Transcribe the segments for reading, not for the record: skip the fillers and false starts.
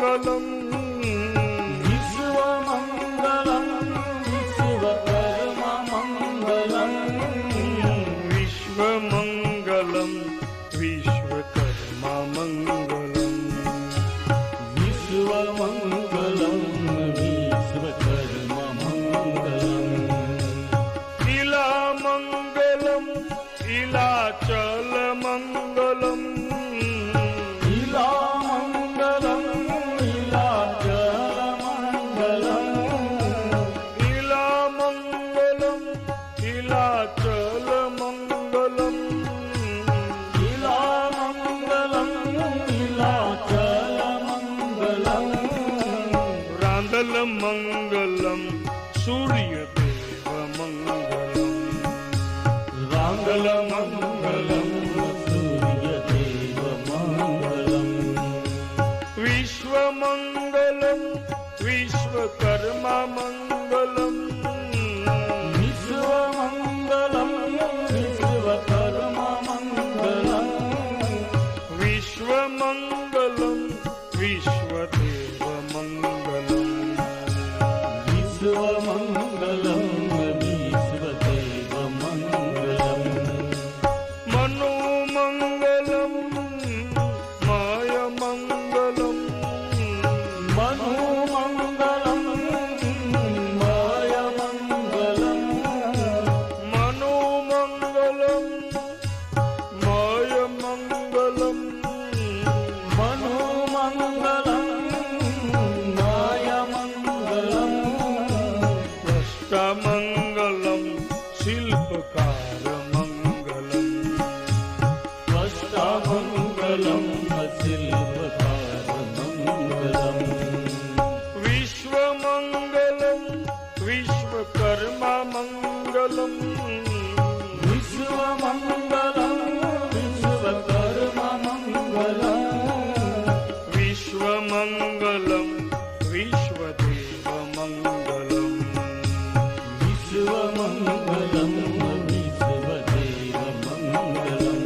વિશ્વમંગલમ વિશ્વમંગલમ વિશ્વકર્મમંગલમ વિશ્વમંગલમ વિશ્વકર્મમંગલમ વિશ્વમંગલમ વિશ્વકર્મમંગલમ ઇલામંગલમ ઇલાચલમંગલમ ઇલામંગલમ ઇલાચલમંગલમ ઇલામંગલમ ઇલાચલમંગલમ ઇલામંગલમ ઇલાચલમંગલમ રાંદલમંગલમ સૂર્યદેવમંગલમ રાંગલમંગલમ સૂર્યદેવમંગલમ વિશ્વમંગલમ વિશ્વકર્મમંગલમ વિશ્વમંગલમ વિશ્વકર્મમંગલમ વિશ્વમંગલમ વિશ્વદેવમંગલમ વિશ્વમંગલમ વિશ્વદેવમંગલમ મનોમંગલમ માયમંગલમ મનોમંગલમ માયમંગલમ મનોમંગલમ માયમંગલમ મનોમંગલમ માયમંગલમ અષ્ટમંગલમ શિલ્પકારમંગલમ અષ્ટમંગલમ શિલ્પકારમંગલમ વિશ્વમંગલમ વિશ્વકર્મમંગલમ વિશ્વમંગલમ વિશ્વકર્મમંગલમ વિશ્વમંગલમ વિશ્વદેવમંગલમ વિશ્વમંગલમ વિશ્વદેવમંગલમ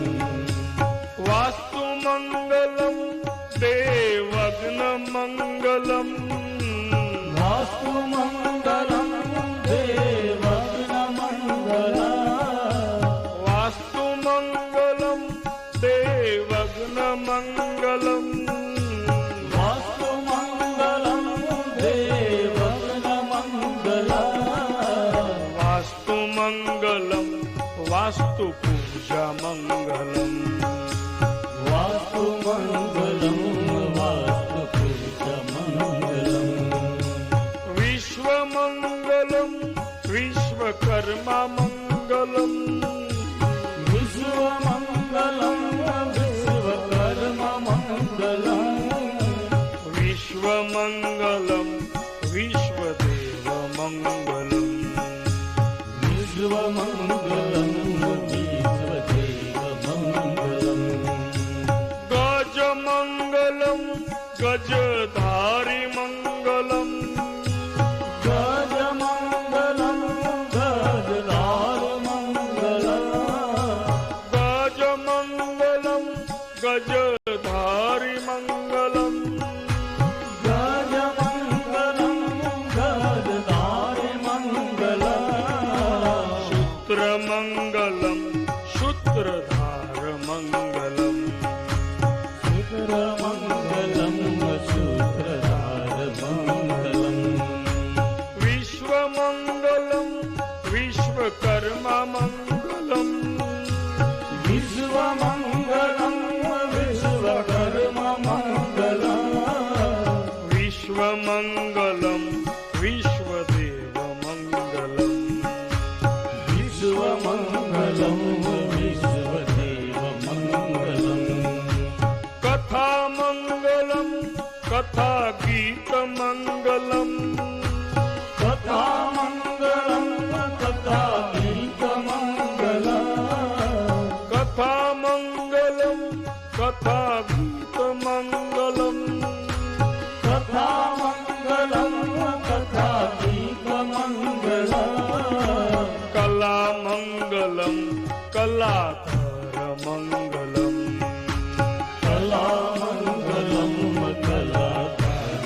વાસ્તુમંગલમ દેવગ્નમંગલમ વાસ્તુમંગલમ દેવગ્નમંગલમ વાસ્તુમંગલમ દેવગ્નમંગલમ વાસ્તુમંગલમ દેવગ્નમંગલમ વાસ્તુમંગલમ વાસ્તુપૂજામંગલમ વાસ્તુમંગલમ વાસ્તુપૂજામંગલમ વિશ્વમંગલમ વિશ્વકર્મમંગલમ વિશ્વમંગલમ વિશ્વકર્મમંગલમ વિશ્વમંગલમ વિશ્વદેવમંગલમ વિશ્વમંગલમ વિશ્વદેવમંગલમ ગજમંગલમ ગજધારી મંગલમ ગજમંગલમ ગજધારમંગલમ ગજમંગલમ ગજધારી મંગલમ ગજમંગલમ ગજધારમંગલમ શુત્રમંગલમ શુત્રધારમંગલમ શુક્રમંગલમ શુક્રધારમંગલમ વિશ્વમંગલમ વિશ્વકર્મમંગલમ વિશ્વમંગલમ વિશ્વકર્મમંગલમ વિશ્વમંગલમ વિશ્વદેવમંગલમ વિશ્વમંગલમ વિશ્વદેવમંગલમ કથામંગલમ કથાગીતમંગલમ કથામંગલમ કથાગીતમંગલમ કથામંગલમ કથાગીતમંગલમ કથામંગલમ કથાગીતમંગલમ કલામંગલમ કલાકારમંગલમ કલામંગલમ કલાકારમંગલમ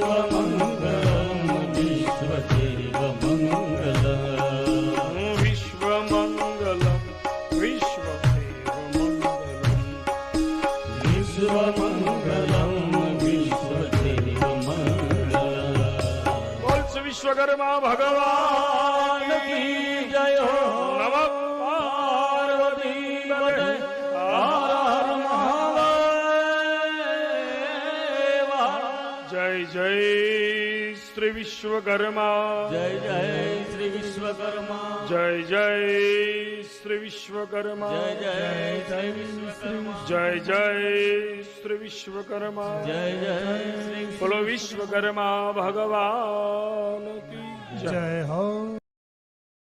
વિશ્વમંગલમ વિશ્વદેવ મંગલમ વિશ્વમંગલમ વિશ્વમંગલમ વિશ્વદેવ મંગલમ. બોલ શ્રી વિશ્વકર્મા ભગવાન કી જય હો. નમઃ પાર્વતી પતે. હર હર મહાદેવ. જય જય શ્રી વિશ્વકર્મા જય જય શ્રી વિશ્વકર્મા. જય જય શ્રી વિશ્વકર્મા જય જય શ્રી વિશ્વકર્મા. જય જય શ્રી વિશ્વકર્મા જય જય શ્રી બોલો વિશ્વકર્મા ભગવાન કી જય જય હો.